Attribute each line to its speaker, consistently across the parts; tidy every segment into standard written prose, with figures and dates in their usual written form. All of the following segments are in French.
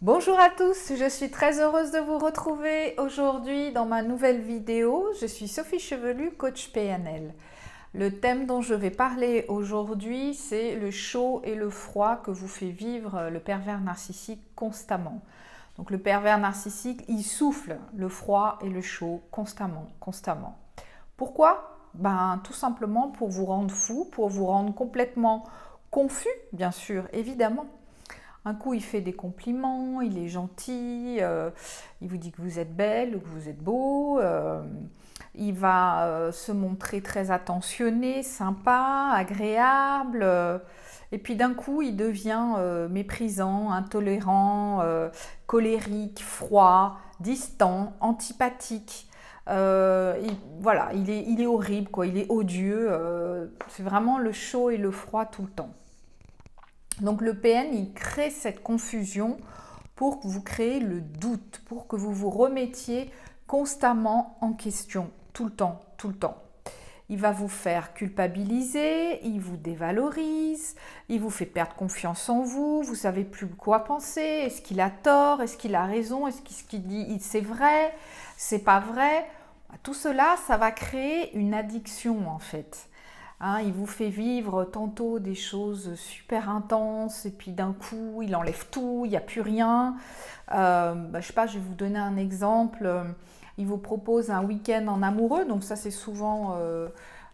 Speaker 1: Bonjour à tous, je suis très heureuse de vous retrouver aujourd'hui dans ma nouvelle vidéo. Je suis Sophie Chevelu, coach PNL. Le thème dont je vais parler aujourd'hui, c'est le chaud et le froid que vous fait vivre le pervers narcissique constamment. Donc le pervers narcissique, il souffle le froid et le chaud constamment. Pourquoi? Tout simplement pour vous rendre fou, pour vous rendre complètement confus, bien sûr, évidemment. Un coup, il fait des compliments, il est gentil, il vous dit que vous êtes belle ou que vous êtes beau. Il va se montrer très attentionné, sympa, agréable. Et puis d'un coup, il devient méprisant, intolérant, colérique, froid, distant, antipathique. Voilà, il est horrible, quoi. Il est odieux. C'est vraiment le chaud et le froid tout le temps. Donc le PN, il crée cette confusion pour que vous créez le doute, pour que vous vous remettiez constamment en question, tout le temps, tout le temps. Il va vous faire culpabiliser, il vous dévalorise, il vous fait perdre confiance en vous, vous ne savez plus quoi penser, est-ce qu'il a tort, est-ce qu'il a raison, est-ce qu'il dit c'est vrai, c'est pas vrai. Tout cela, ça va créer une addiction en fait. Il vous fait vivre tantôt des choses super intenses et puis d'un coup il enlève tout, il n'y a plus rien. Je sais pas, je vais vous donner un exemple. Il vous propose un week-end en amoureux, donc ça c'est souvent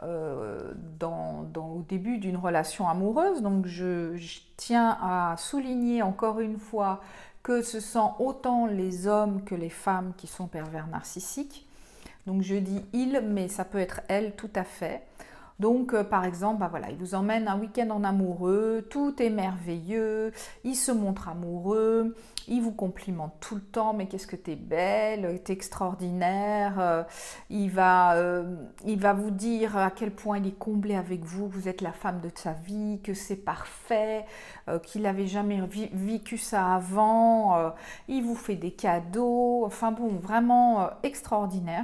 Speaker 1: au début d'une relation amoureuse. Donc je tiens à souligner encore une fois que ce sont autant les hommes que les femmes qui sont pervers narcissiques. Donc je dis il, mais ça peut être elle tout à fait. Donc, par exemple, voilà, il vous emmène un week-end en amoureux, tout est merveilleux, il se montre amoureux, il vous complimente tout le temps, mais qu'est-ce que t'es belle, t'es extraordinaire, il va vous dire à quel point il est comblé avec vous, vous êtes la femme de sa vie, que c'est parfait, qu'il n'avait jamais vécu ça avant, il vous fait des cadeaux, enfin bon, vraiment extraordinaire.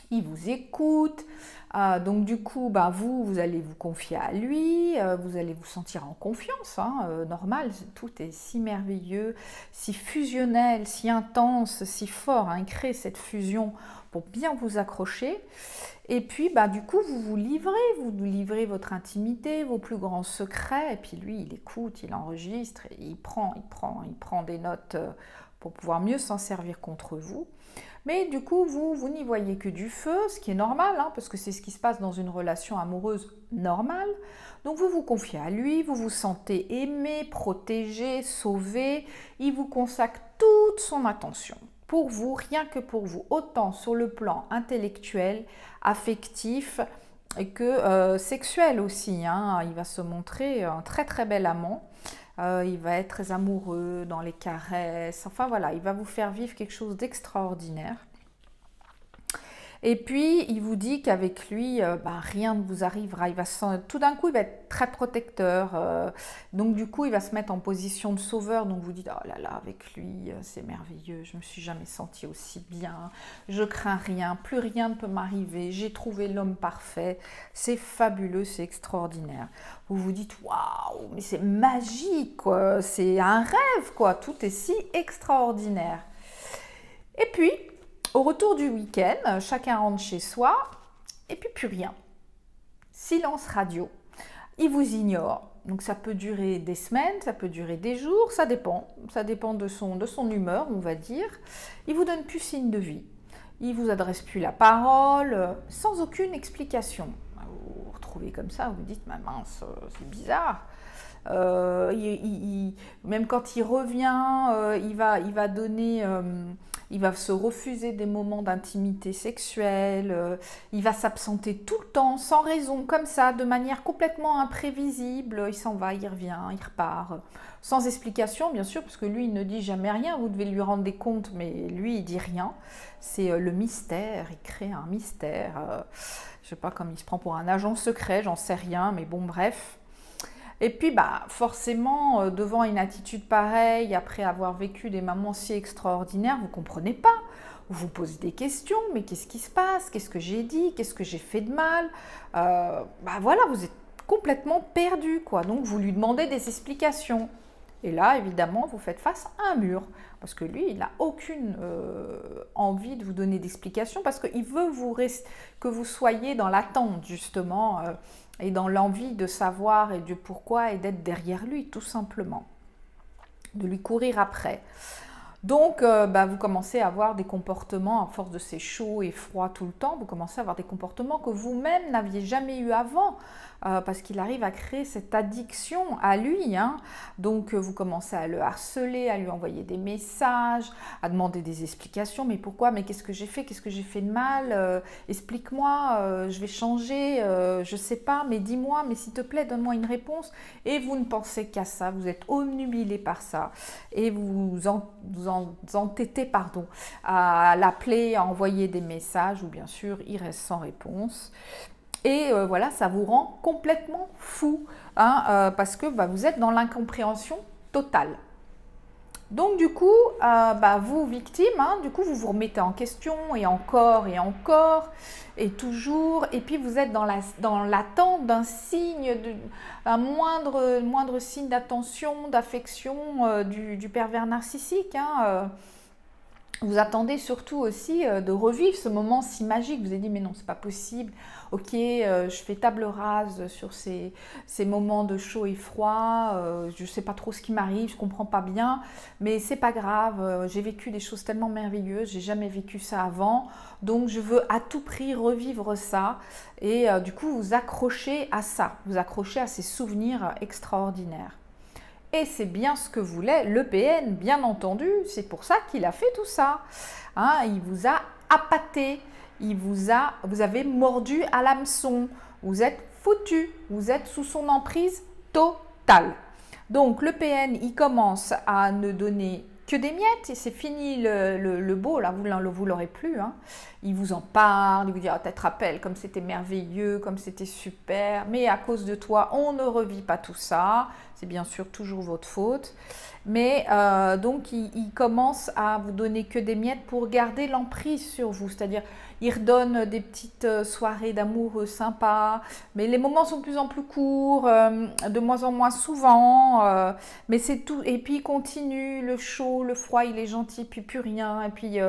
Speaker 1: Il vous écoute, donc du coup, vous allez vous confier à lui, vous allez vous sentir en confiance, normal, tout est si merveilleux, si fusionnel, si intense, si fort, il crée cette fusion pour bien vous accrocher. Et puis, du coup, vous livrez votre intimité, vos plus grands secrets, et puis lui, il écoute, il enregistre, et il prend des notes pour pouvoir mieux s'en servir contre vous. Mais du coup, vous n'y voyez que du feu, ce qui est normal, parce que c'est ce qui se passe dans une relation amoureuse normale. Donc vous vous confiez à lui, vous vous sentez aimé, protégé, sauvé. Il vous consacre toute son attention. Pour vous, rien que pour vous, autant sur le plan intellectuel, affectif que sexuel aussi. Il va se montrer un très très bel amant. Il va être très amoureux dans les caresses. Enfin voilà, il va vous faire vivre quelque chose d'extraordinaire. Et puis, il vous dit qu'avec lui, rien ne vous arrivera. Tout d'un coup, il va être très protecteur. Donc, du coup, il va se mettre en position de sauveur. Donc, vous dites, oh là là, avec lui, c'est merveilleux. Je ne me suis jamais sentie aussi bien. Je crains rien. Plus rien ne peut m'arriver. J'ai trouvé l'homme parfait. C'est fabuleux, c'est extraordinaire. Vous vous dites, waouh, mais c'est magique, quoi. C'est un rêve, quoi. Tout est si extraordinaire. Et puis, au retour du week-end, chacun rentre chez soi et puis plus rien. Silence radio. Il vous ignore. Donc ça peut durer des semaines, ça peut durer des jours, ça dépend. Ça dépend de son humeur, on va dire. Il vous donne plus signe de vie. Il vous adresse plus la parole, sans aucune explication. Vous vous retrouvez comme ça, vous vous dites, mince, c'est bizarre. Même quand il revient, il va se refuser des moments d'intimité sexuelle, il va s'absenter tout le temps, sans raison, comme ça, de manière complètement imprévisible. Il s'en va, il revient, il repart, sans explication, bien sûr, parce que lui, il ne dit jamais rien. Vous devez lui rendre des comptes, mais lui, il dit rien. C'est le mystère, il crée un mystère. Je sais pas, comme il se prend pour un agent secret, j'en sais rien, mais bon, bref. Et puis, forcément, devant une attitude pareille, après avoir vécu des moments si extraordinaires, vous ne comprenez pas. Vous vous posez des questions, mais qu'est-ce qui se passe? Qu'est-ce que j'ai dit? Qu'est-ce que j'ai fait de mal? Voilà, vous êtes complètement perdu, quoi. Donc, vous lui demandez des explications. Et là, évidemment, vous faites face à un mur. Parce que lui, il n'a aucune envie de vous donner d'explication parce qu'il veut que vous soyez dans l'attente, justement, et dans l'envie de savoir et du pourquoi et d'être derrière lui, tout simplement. De lui courir après. Donc, vous commencez à avoir des comportements, à force de ces chauds et froids tout le temps, vous commencez à avoir des comportements que vous-même n'aviez jamais eu avant, parce qu'il arrive à créer cette addiction à lui. Hein. Donc, vous commencez à le harceler, à lui envoyer des messages, à demander des explications. Mais pourquoi? Mais qu'est-ce que j'ai fait? Qu'est-ce que j'ai fait de mal? Explique-moi, je vais changer, je ne sais pas, mais dis-moi, mais s'il te plaît, donne-moi une réponse. Et vous ne pensez qu'à ça, vous êtes omnubilé par ça. Et vous entêtez, pardon, à l'appeler, à envoyer des messages, ou bien sûr, il reste sans réponse. Et voilà, ça vous rend complètement fou, hein, parce que vous êtes dans l'incompréhension totale. Donc du coup, vous, victime, hein, du coup, vous vous remettez en question, et encore, et toujours, et puis vous êtes dans l'attente d'un signe, un moindre signe d'attention, d'affection du pervers narcissique. Hein, vous attendez surtout aussi de revivre ce moment si magique. Vous avez dit, mais non, c'est pas possible. Ok, je fais table rase sur ces moments de chaud et froid. Je ne sais pas trop ce qui m'arrive, je ne comprends pas bien. Mais c'est pas grave, j'ai vécu des choses tellement merveilleuses. J'ai jamais vécu ça avant. Donc, je veux à tout prix revivre ça. Et du coup, vous accrochez à ça. Vous accrochez à ces souvenirs extraordinaires. Et c'est bien ce que voulait le PN, bien entendu, c'est pour ça qu'il a fait tout ça. Hein, il vous a appâté, vous avez mordu à l'hameçon, vous êtes foutu, vous êtes sous son emprise totale. Donc le PN, il commence à ne donner que des miettes et c'est fini le beau, là, vous l'aurez plus. Hein. Il vous en parle, il vous dit, oh, tu te rappelles comme c'était merveilleux, comme c'était super, mais à cause de toi, on ne revit pas tout ça. C'est bien sûr toujours votre faute. Mais donc, il commence à vous donner que des miettes pour garder l'emprise sur vous. C'est-à-dire, il redonne des petites soirées d'amour sympas. Mais les moments sont de plus en plus courts, de moins en moins souvent. Mais c'est tout. Et puis, il continue, le chaud, le froid, il est gentil, puis plus rien. Et puis,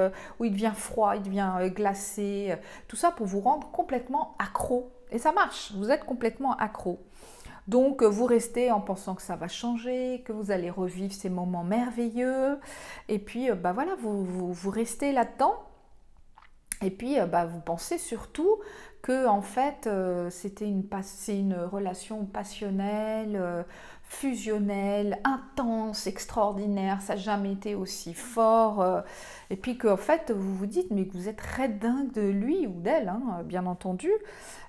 Speaker 1: où il devient froid, il devient glacé. Tout ça pour vous rendre complètement accro. Et ça marche, vous êtes complètement accro. Donc, vous restez en pensant que ça va changer, que vous allez revivre ces moments merveilleux. Et puis, voilà, vous restez là-dedans. Et puis, vous pensez surtout que, en fait, c'est une relation passionnelle, fusionnelle, intense, extraordinaire. Ça n'a jamais été aussi fort. Et puis qu'en fait, vous vous dites, mais vous êtes très dingue de lui ou d'elle, hein, bien entendu.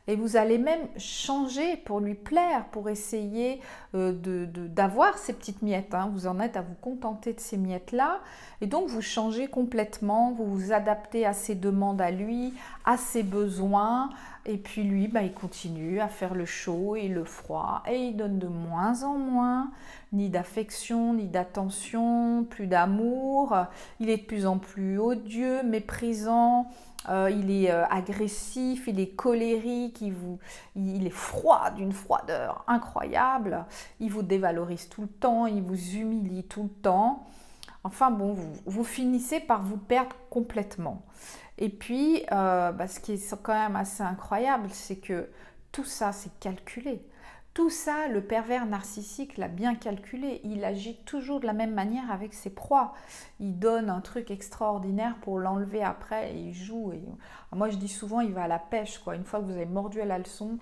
Speaker 1: Et vous allez même changer pour lui plaire, pour essayer d'avoir ces petites miettes. Hein. Vous en êtes à vous contenter de ces miettes-là. Et donc, vous changez complètement, vous vous adaptez à ses demandes à lui, à ses besoins. Et puis lui, il continue à faire le chaud et le froid. Et il donne de moins en moins, ni d'affection, ni d'attention, plus d'amour. Il est de plus en plus odieux, méprisant. Il est agressif, il est colérique, il est froid, d'une froideur incroyable. Il vous dévalorise tout le temps, il vous humilie tout le temps. Enfin bon, vous finissez par vous perdre complètement. Et puis, ce qui est quand même assez incroyable, c'est que tout ça, c'est calculé. Tout ça, le pervers narcissique l'a bien calculé. Il agit toujours de la même manière avec ses proies. Il donne un truc extraordinaire pour l'enlever après et il joue. Moi, je dis souvent, il va à la pêche, quoi. Une fois que vous avez mordu à l'hameçon,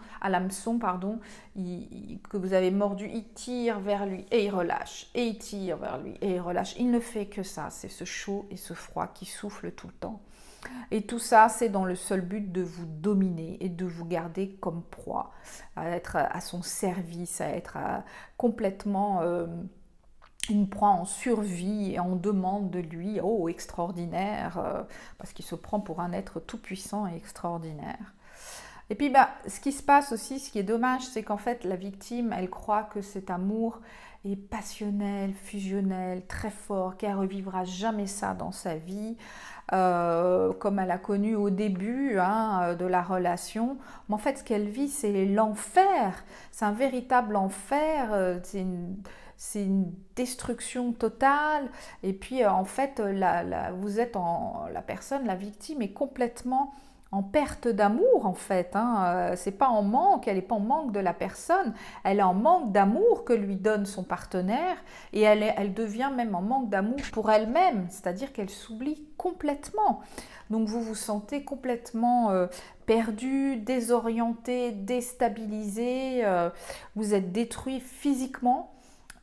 Speaker 1: que vous avez mordu, il tire vers lui et il relâche. Et il tire vers lui et il relâche. Il ne fait que ça. C'est ce chaud et ce froid qui souffle tout le temps. Et tout ça, c'est dans le seul but de vous dominer et de vous garder comme proie, à être à son service, à être complètement une proie en survie et en demande de lui, oh extraordinaire, parce qu'il se prend pour un être tout puissant et extraordinaire. Et puis ce qui se passe aussi, ce qui est dommage, c'est qu'en fait la victime, elle croit que cet amour est passionnel, fusionnel, très fort, qu'elle revivra jamais ça dans sa vie, comme elle a connu au début de la relation. Mais en fait, ce qu'elle vit, c'est l'enfer. C'est un véritable enfer. c'est une destruction totale. Et puis en fait, vous êtes la personne, la victime est complètement en perte d'amour en fait. Hein. C'est pas en manque, elle n'est pas en manque de la personne, elle est en manque d'amour que lui donne son partenaire et elle devient même en manque d'amour pour elle-même, c'est-à-dire qu'elle s'oublie complètement. Donc vous vous sentez complètement perdu, désorienté, déstabilisé, vous êtes détruit physiquement.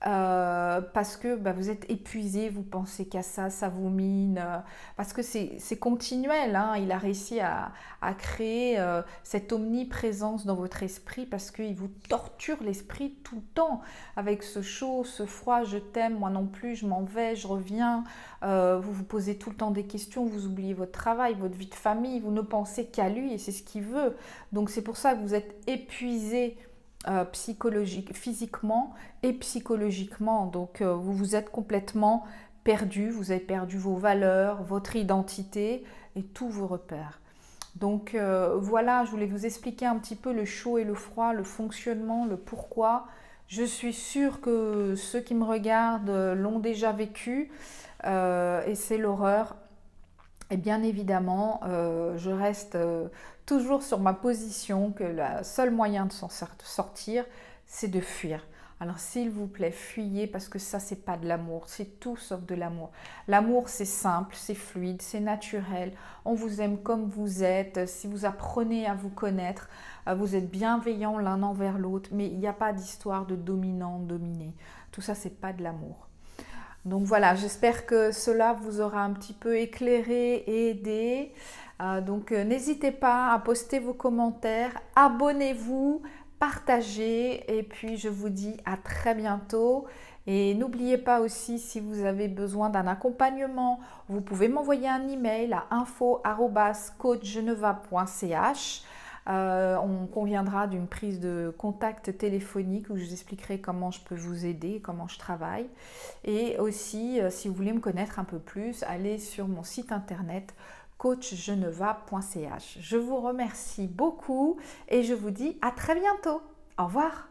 Speaker 1: Parce que vous êtes épuisé, vous pensez qu'à ça, ça vous mine, parce que c'est continuel, hein. Il a réussi à créer cette omniprésence dans votre esprit parce qu'il vous torture l'esprit tout le temps avec ce chaud, ce froid, je t'aime, moi non plus, je m'en vais, je reviens, vous vous posez tout le temps des questions, vous oubliez votre travail, votre vie de famille, vous ne pensez qu'à lui et c'est ce qu'il veut. Donc c'est pour ça que vous êtes épuisé physiquement et psychologiquement. Donc vous vous êtes complètement perdu, vous avez perdu vos valeurs, votre identité et tous vos repères. Donc voilà, je voulais vous expliquer un petit peu le chaud et le froid, le fonctionnement, le pourquoi. Je suis sûre que ceux qui me regardent l'ont déjà vécu et c'est l'horreur. Et bien évidemment, je reste toujours sur ma position que le seul moyen de s'en sortir, c'est de fuir. Alors s'il vous plaît, fuyez parce que ça, c'est pas de l'amour, c'est tout sauf de l'amour. L'amour, c'est simple, c'est fluide, c'est naturel. On vous aime comme vous êtes. Si vous apprenez à vous connaître, vous êtes bienveillants l'un envers l'autre, mais il n'y a pas d'histoire de dominant-dominé. Tout ça, c'est pas de l'amour. Donc voilà, j'espère que cela vous aura un petit peu éclairé et aidé. Donc n'hésitez pas à poster vos commentaires, abonnez-vous, partagez et puis je vous dis à très bientôt. Et n'oubliez pas aussi, si vous avez besoin d'un accompagnement, vous pouvez m'envoyer un email à info@coachgeneva.ch. On conviendra d'une prise de contact téléphonique où je vous expliquerai comment je peux vous aider, comment je travaille. Et aussi, si vous voulez me connaître un peu plus, allez sur mon site internet coachgeneva.ch. Je vous remercie beaucoup et je vous dis à très bientôt. Au revoir.